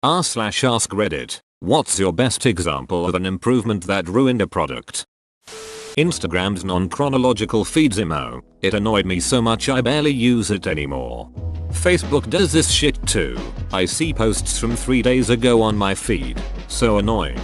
r/ask Reddit. What's your best example of an improvement that ruined a product? Instagram's non-chronological feeds emo. It annoyed me so much I barely use it anymore. Facebook does this shit too. I see posts from 3 days ago on my feed. So annoying.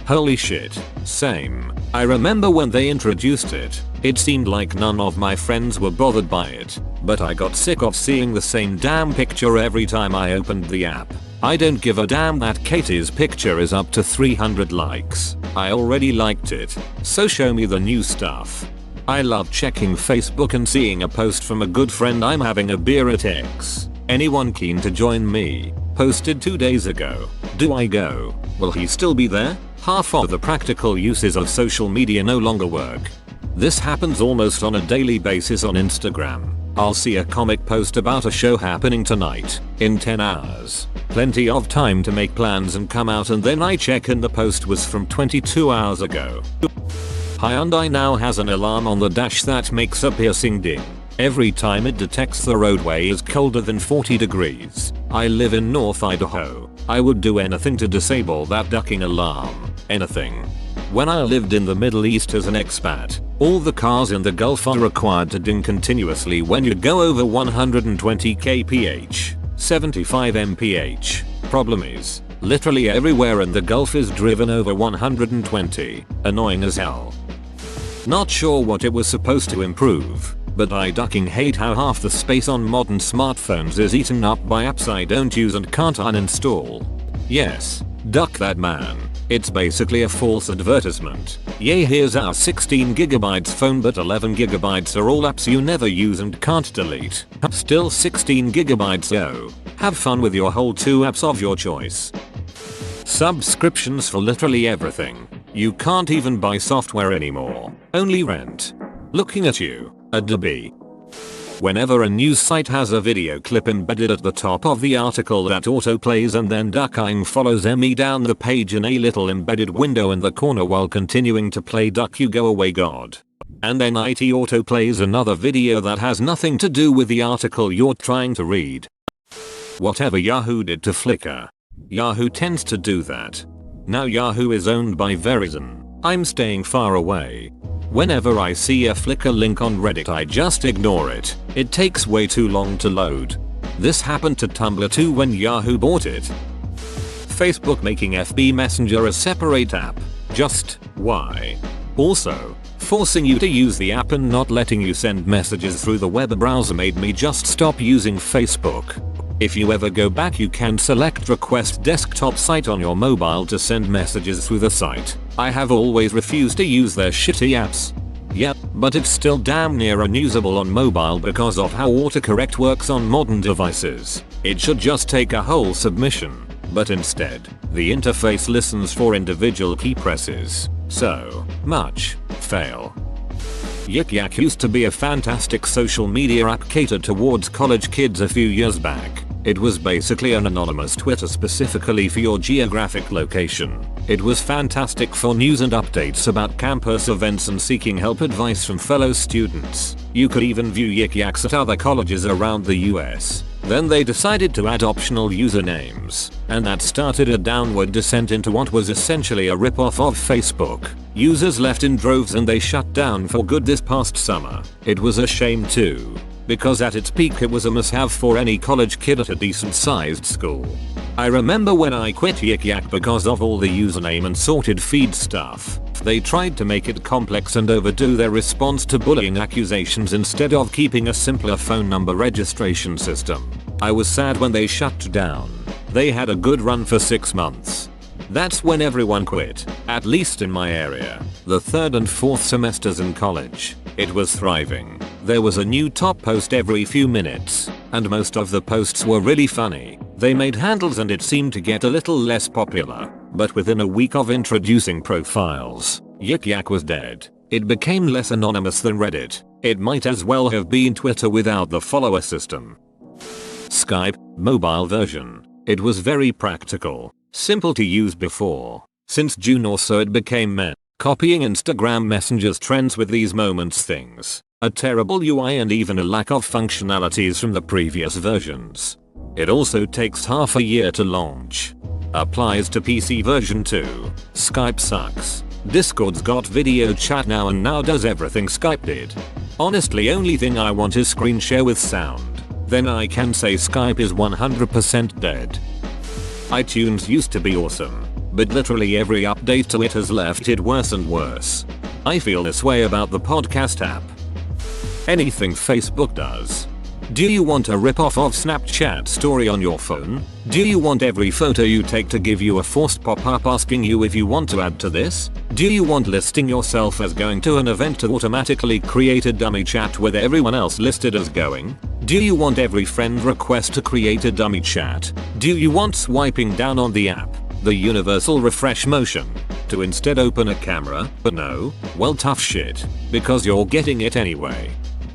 Holy shit. Same. I remember when they introduced it. It seemed like none of my friends were bothered by it. But I got sick of seeing the same damn picture every time I opened the app. I don't give a damn that Katie's picture is up to 300 likes. I already liked it. So show me the new stuff. I love checking Facebook and seeing a post from a good friend I'm having a beer at X. Anyone keen to join me? Posted 2 days ago. Do I go? Will he still be there? Half of the practical uses of social media no longer work. This happens almost on a daily basis on Instagram. I'll see a comic post about a show happening tonight in 10 hours. Plenty of time to make plans and come out, and then I check and the post was from 22 hours ago. Hyundai now has an alarm on the dash that makes a piercing ding every time it detects the roadway is colder than 40 degrees. I live in North Idaho. I would do anything to disable that ducking alarm. Anything. When I lived in the Middle East as an expat, all the cars in the Gulf are required to ding continuously when you go over 120 kph, 75 mph. Problem is, literally everywhere in the Gulf is driven over 120. Annoying as hell. Not sure what it was supposed to improve, but I ducking hate how half the space on modern smartphones is eaten up by apps I don't use and can't uninstall. Yes, duck that man. It's basically a false advertisement. Yay, here's our 16GB phone, but 11GB are all apps you never use and can't delete. Still 16GB though. Have fun with your whole 2 apps of your choice. Subscriptions for literally everything. You can't even buy software anymore. Only rent. Looking at you, Adobe. Whenever a news site has a video clip embedded at the top of the article that autoplays and then ducking follows me down the page in a little embedded window in the corner while continuing to play duck, you go away god. And then it autoplays another video that has nothing to do with the article you're trying to read. Whatever Yahoo did to Flickr. Yahoo tends to do that. Now Yahoo is owned by Verizon. I'm staying far away. Whenever I see a Flickr link on Reddit I just ignore it. It takes way too long to load. This happened to Tumblr too when Yahoo bought it. Facebook making FB Messenger a separate app. Just why? Also, forcing you to use the app and not letting you send messages through the web browser made me just stop using Facebook. If you ever go back you can select request desktop site on your mobile to send messages through the site. I have always refused to use their shitty apps. Yep, but it's still damn near unusable on mobile because of how autocorrect works on modern devices. It should just take a whole submission. But instead, the interface listens for individual key presses. So much fail. Yik Yak used to be a fantastic social media app catered towards college kids a few years back. It was basically an anonymous Twitter specifically for your geographic location. It was fantastic for news and updates about campus events and seeking help advice from fellow students. You could even view Yik Yaks at other colleges around the US. Then they decided to add optional usernames, and that started a downward descent into what was essentially a rip-off of Facebook. Users left in droves and they shut down for good this past summer. It was a shame too, because at its peak it was a must-have for any college kid at a decent-sized school. I remember when I quit Yik Yak because of all the username and sorted feed stuff. They tried to make it complex and overdo their response to bullying accusations instead of keeping a simpler phone number registration system. I was sad when they shut down. They had a good run for 6 months. That's when everyone quit, at least in my area. The 3rd and 4th semesters in college, it was thriving. There was a new top post every few minutes, and most of the posts were really funny. They made handles and it seemed to get a little less popular, but within a week of introducing profiles, Yik Yak was dead. It became less anonymous than Reddit. It might as well have been Twitter without the follower system. Skype, mobile version. It was very practical. Simple to use before. Since June or so it became meh. Copying Instagram Messenger's trends with these moments things. A terrible UI and even a lack of functionalities from the previous versions. It also takes half a year to launch. Applies to PC version 2. Skype sucks. Discord's got video chat now and now does everything Skype did. Honestly, only thing I want is screen share with sound. Then I can say Skype is 100% dead. iTunes used to be awesome, but literally every update to it has left it worse and worse. I feel this way about the podcast app. Anything Facebook does. Do you want a rip-off of Snapchat story on your phone? Do you want every photo you take to give you a forced pop-up asking you if you want to add to this? Do you want listing yourself as going to an event to automatically create a dummy chat with everyone else listed as going? Do you want every friend request to create a dummy chat? Do you want swiping down on the app, the universal refresh motion, to instead open a camera? But no, well tough shit, because you're getting it anyway.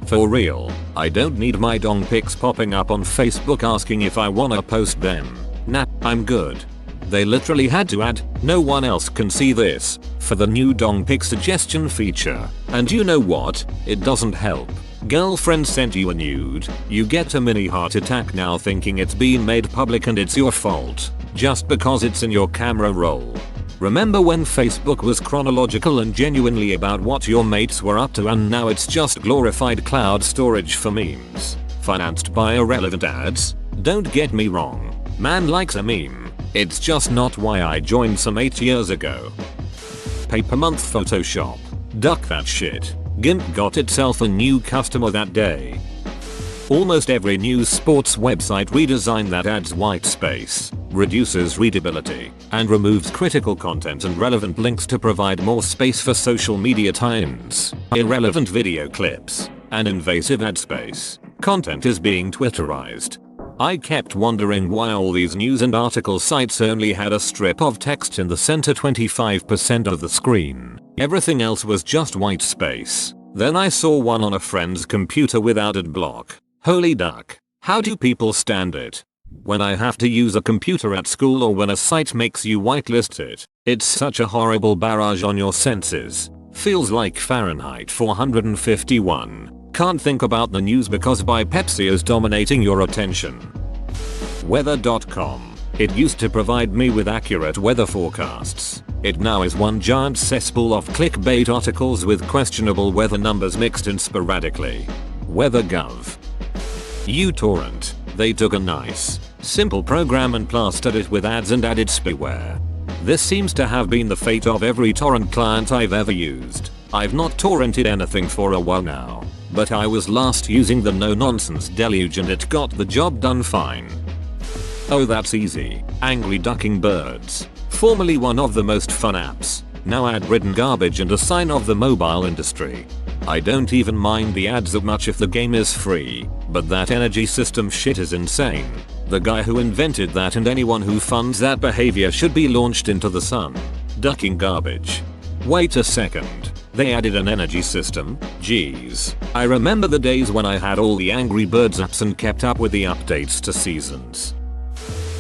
For real, I don't need my dong pics popping up on Facebook asking if I wanna post them. Nah, I'm good. They literally had to add, no one else can see this, for the new dong pic suggestion feature. And you know what? It doesn't help. Girlfriend sent you a nude, you get a mini heart attack now thinking it's been made public and it's your fault, just because it's in your camera roll. Remember when Facebook was chronological and genuinely about what your mates were up to, and now it's just glorified cloud storage for memes, financed by irrelevant ads? Don't get me wrong, man likes a meme, it's just not why I joined some 8 years ago. Paper month Photoshop. Duck that shit. GIMP got itself a new customer that day. Almost every news sports website redesign that adds white space, reduces readability, and removes critical content and relevant links to provide more space for social media tie-ins, irrelevant video clips, and invasive ad space. Content is being Twitterized. I kept wondering why all these news and article sites only had a strip of text in the center 25% of the screen. Everything else was just white space. Then I saw one on a friend's computer without ad block. Holy duck. How do people stand it? When I have to use a computer at school or when a site makes you whitelist it, it's such a horrible barrage on your senses. Feels like Fahrenheit 451. Can't think about the news because by Pepsi is dominating your attention. Weather.com. It used to provide me with accurate weather forecasts. It now is one giant cesspool of clickbait articles with questionable weather numbers mixed in sporadically. Weather.gov. uTorrent. They took a nice, simple program and plastered it with ads and added spyware. This seems to have been the fate of every torrent client I've ever used. I've not torrented anything for a while now, but I was last using the no nonsense deluge and it got the job done fine. Oh, that's easy. Angry Ducking Birds. Formerly one of the most fun apps, now ad-ridden garbage and a sign of the mobile industry. I don't even mind the ads that much if the game is free, but that energy system shit is insane. The guy who invented that and anyone who funds that behavior should be launched into the sun. Ducking garbage. Wait a second. They added an energy system? Jeez. I remember the days when I had all the Angry Birds apps and kept up with the updates to seasons.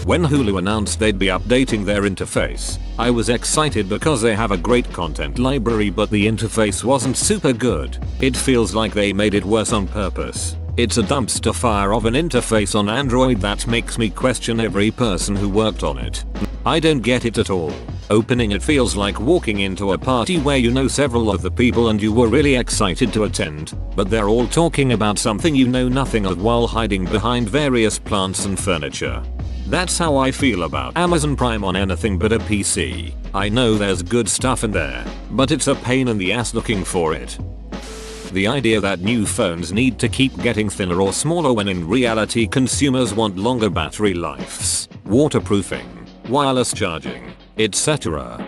When Hulu announced they'd be updating their interface, I was excited because they have a great content library, but the interface wasn't super good. It feels like they made it worse on purpose. It's a dumpster fire of an interface on Android that makes me question every person who worked on it. I don't get it at all. Opening it feels like walking into a party where you know several of the people and you were really excited to attend, but they're all talking about something you know nothing of while hiding behind various plants and furniture. That's how I feel about Amazon Prime on anything but a PC. I know there's good stuff in there, but it's a pain in the ass looking for it. The idea that new phones need to keep getting thinner or smaller when in reality consumers want longer battery lives, waterproofing, wireless charging, etc.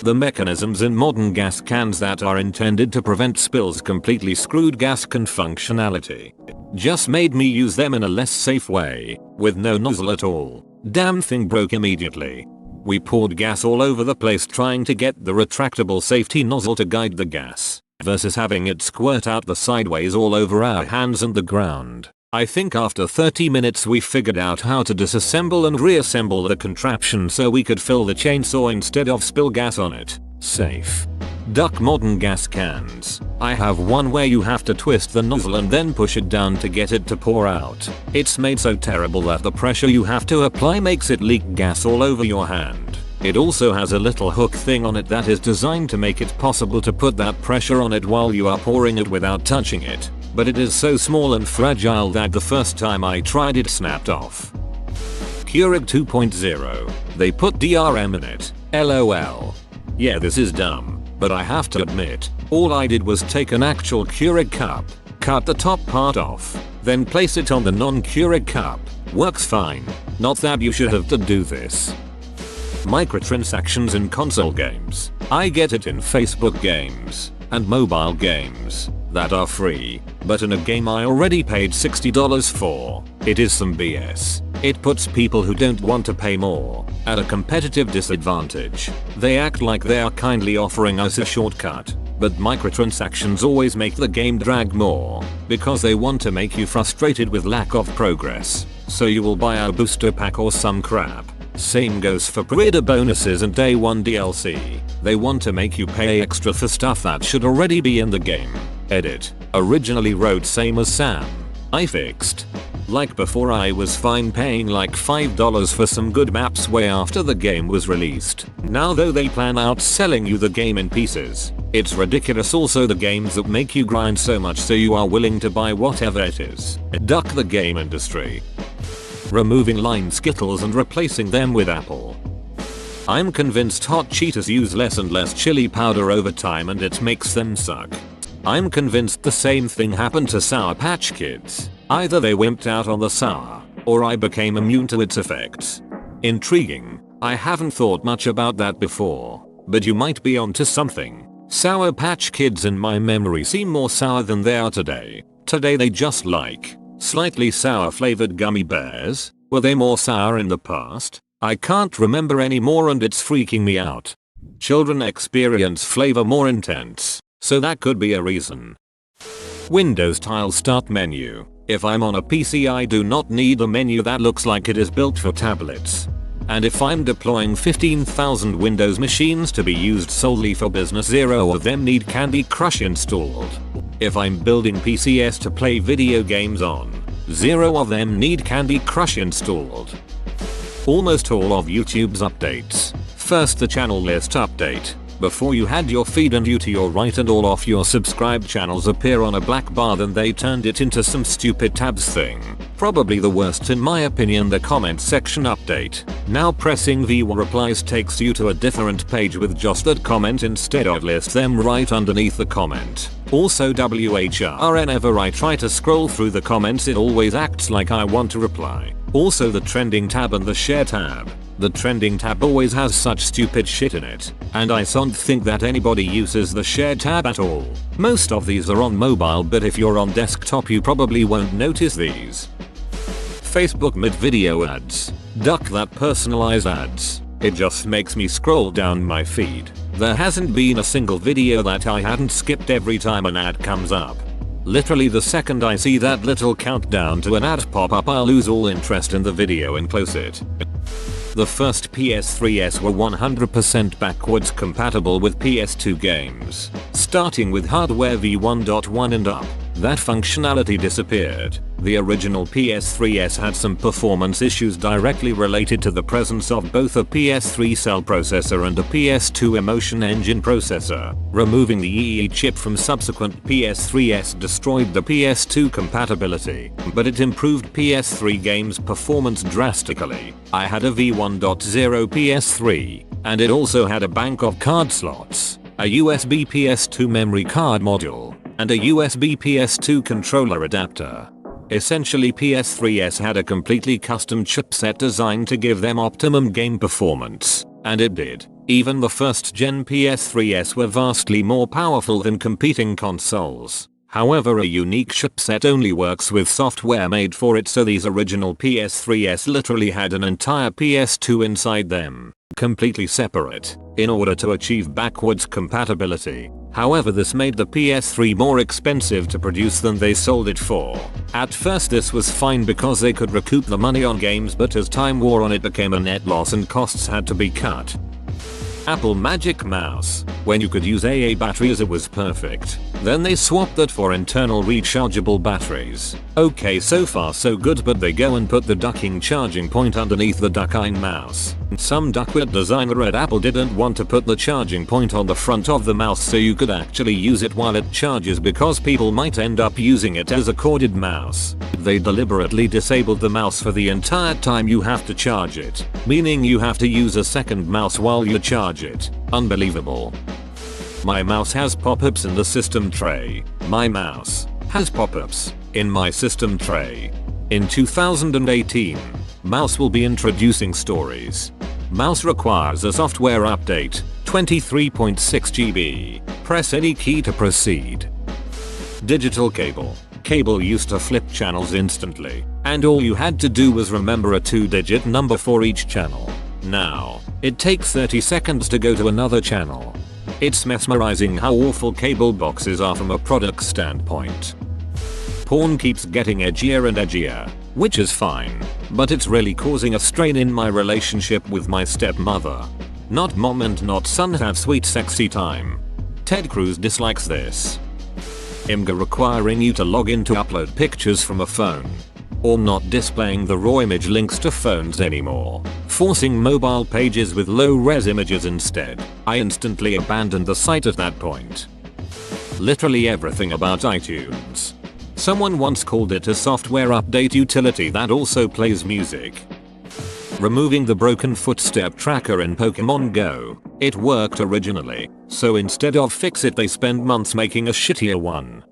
The mechanisms in modern gas cans that are intended to prevent spills completely screwed gas can functionality. Just made me use them in a less safe way, with no nozzle at all. Damn thing broke immediately. We poured gas all over the place trying to get the retractable safety nozzle to guide the gas, versus having it squirt out the sideways all over our hands and the ground. I think after 30 minutes we figured out how to disassemble and reassemble the contraption so we could fill the chainsaw instead of spill gas on it. Safe. Duck modern gas cans. I have one where you have to twist the nozzle and then push it down to get it to pour out. It's made so terrible that the pressure you have to apply makes it leak gas all over your hand. It also has a little hook thing on it that is designed to make it possible to put that pressure on it while you are pouring it without touching it. But it is so small and fragile that the first time I tried it snapped off. Keurig 2.0. They put DRM in it. LOL. Yeah, this is dumb, but I have to admit, all I did was take an actual Keurig cup, cut the top part off, then place it on the non-Keurig cup. Works fine. Not that you should have to do this. Microtransactions in console games. I get it in Facebook games and mobile games that are free, but in a game I already paid $60 for, it is some BS. It puts people who don't want to pay more at a competitive disadvantage. They act like they are kindly offering us a shortcut, but microtransactions always make the game drag more because they want to make you frustrated with lack of progress, so you will buy a booster pack or some crap. Same goes for pre-order bonuses and day 1 DLC. They want to make you pay extra for stuff that should already be in the game. Edit. Originally wrote same as Sam. I fixed. Like before, I was fine paying like $5 for some good maps way after the game was released. Now though they plan out selling you the game in pieces. It's ridiculous. Also the games that make you grind so much so you are willing to buy whatever it is. Duck the game industry. Removing line Skittles and replacing them with Apple. I'm convinced Hot Cheetos use less and less chili powder over time and it makes them suck. I'm convinced the same thing happened to Sour Patch Kids. Either they wimped out on the sour, or I became immune to its effects. Intriguing. I haven't thought much about that before, but you might be onto something. Sour Patch Kids in my memory seem more sour than they are today. Today they just like slightly sour flavored gummy bears. Were they more sour in the past? I can't remember anymore and it's freaking me out. Children experience flavor more intense, so that could be a reason. Windows tile start menu. If I'm on a PC I do not need a menu that looks like it is built for tablets. And if I'm deploying 15,000 Windows machines to be used solely for business, 0 of them need Candy Crush installed. If I'm building PCs to play video games on, 0 of them need Candy Crush installed. Almost all of YouTube's updates. First the channel list update. Before you had your feed and you to your right and all of your subscribed channels appear on a black bar, then they turned it into some stupid tabs thing. Probably the worst in my opinion. The comment section update. Now pressing V1 replies takes you to a different page with just that comment instead of list them right underneath the comment. Also WHR, whenever I try to scroll through the comments it always acts like I want to reply. Also the trending tab and the share tab. The trending tab always has such stupid shit in it, and I don't think that anybody uses the share tab at all. Most of these are on mobile, but if you're on desktop you probably won't notice these. Facebook mid-video ads. Duck that personalized ads. It just makes me scroll down my feed. There hasn't been a single video that I hadn't skipped every time an ad comes up. Literally the second I see that little countdown to an ad pop up I'll lose all interest in the video and close it. The first PS3s were 100% backwards compatible with PS2 games. Starting with hardware v1.1 and up, that functionality disappeared. The original PS3s had some performance issues directly related to the presence of both a PS3 cell processor and a PS2 Emotion Engine processor. Removing the EE chip from subsequent PS3s destroyed the PS2 compatibility, but it improved PS3 games' performance drastically. I had a v1.0 PS3, and it also had a bank of card slots, a USB PS2 memory card module, and a USB PS2 controller adapter. Essentially PS3s had a completely custom chipset designed to give them optimum game performance, and it did. Even the first gen PS3s were vastly more powerful than competing consoles. However, a unique chipset only works with software made for it, so these original PS3s literally had an entire PS2 inside them, completely separate, in order to achieve backwards compatibility. However, this made the PS3 more expensive to produce than they sold it for. At first this was fine because they could recoup the money on games, but as time wore on it became a net loss and costs had to be cut. Apple Magic Mouse. When you could use AA batteries it was perfect. Then they swapped that for internal rechargeable batteries. Okay, so far so good, but they go and put the ducking charging point underneath the duckine mouse. Some duckwit designer at Apple didn't want to put the charging point on the front of the mouse so you could actually use it while it charges, because people might end up using it as a corded mouse. They deliberately disabled the mouse for the entire time you have to charge it, meaning you have to use a second mouse while you charge it. Unbelievable. My mouse has pop-ups in the system tray. My mouse has pop-ups in my system tray. In 2018, Mouse will be introducing Stories. Mouse requires a software update, 23.6 GB. Press any key to proceed. Digital cable. Cable used to flip channels instantly, and all you had to do was remember a 2-digit number for each channel. Now, it takes 30 seconds to go to another channel. It's mesmerizing how awful cable boxes are from a product standpoint. Porn keeps getting edgier and edgier, which is fine, but it's really causing a strain in my relationship with my stepmother. Not mom and not son have sweet sexy time. Ted Cruz dislikes this. IMG requiring you to log in to upload pictures from a phone. Or not displaying the raw image links to phones anymore. Forcing mobile pages with low-res images instead. I instantly abandoned the site at that point. Literally everything about iTunes. Someone once called it a software update utility that also plays music. Removing the broken footstep tracker in Pokemon Go. It worked originally, so instead of fix it they spend months making a shittier one.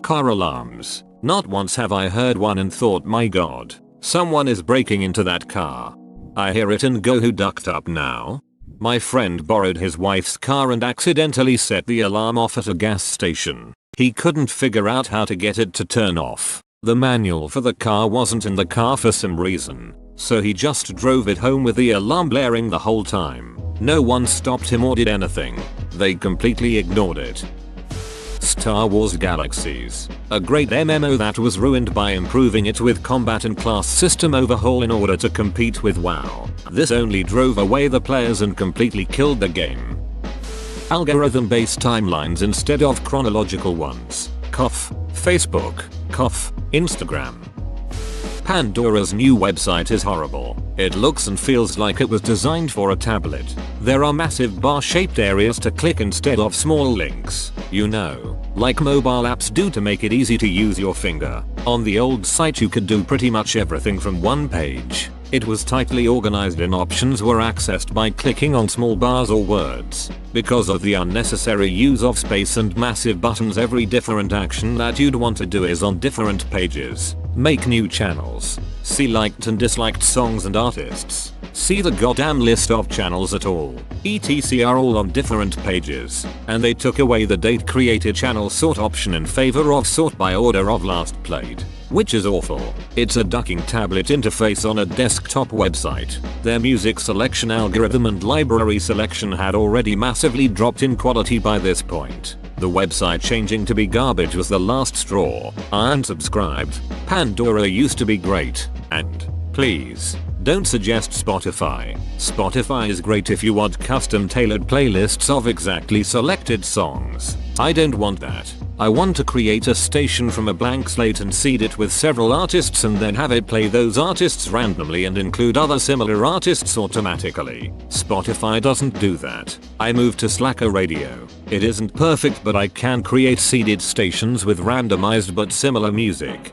Car alarms. Not once have I heard one and thought, my god, someone is breaking into that car. I hear it and go, who ducked up now? My friend borrowed his wife's car and accidentally set the alarm off at a gas station. He couldn't figure out how to get it to turn off. The manual for the car wasn't in the car for some reason, so he just drove it home with the alarm blaring the whole time. No one stopped him or did anything. They completely ignored it. Star Wars Galaxies. A great MMO that was ruined by improving it with combat and class system overhaul in order to compete with WoW. This only drove away the players and completely killed the game. Algorithm-based timelines instead of chronological ones. Cough. Facebook. Cough. Instagram. Pandora's new website is horrible. It looks and feels like it was designed for a tablet. There are massive bar-shaped areas to click instead of small links. You know, like mobile apps do to make it easy to use your finger. On the old site you could do pretty much everything from one page. It was tightly organized and options were accessed by clicking on small bars or words. Because of the unnecessary use of space and massive buttons, every different action that you'd want to do is on different pages. Make new channels. See liked and disliked songs and artists. See the goddamn list of channels at all. etc are all on different pages. And they took away the date created channel sort option in favor of sort by order of last played. Which is awful. It's a ducking tablet interface on a desktop website. Their music selection algorithm and library selection had already massively dropped in quality by this point. The website changing to be garbage was the last straw. I unsubscribed. Pandora used to be great. And, please, don't suggest Spotify. Spotify is great if you want custom tailored playlists of exactly selected songs. I don't want that. I want to create a station from a blank slate and seed it with several artists and then have it play those artists randomly and include other similar artists automatically. Spotify doesn't do that. I moved to Slacker Radio. It isn't perfect, but I can create seeded stations with randomized but similar music.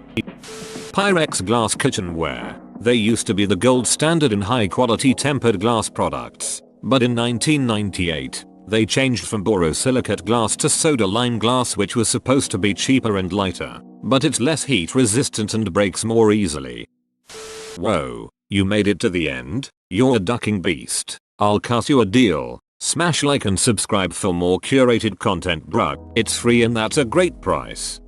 Pyrex glass kitchenware. They used to be the gold standard in high quality tempered glass products. But in 1998, they changed from borosilicate glass to soda lime glass, which was supposed to be cheaper and lighter, but it's less heat resistant and breaks more easily. Whoa, you made it to the end? You're a ducking beast. I'll cut you a deal. Smash like and subscribe for more curated content, bruh. It's free and that's a great price.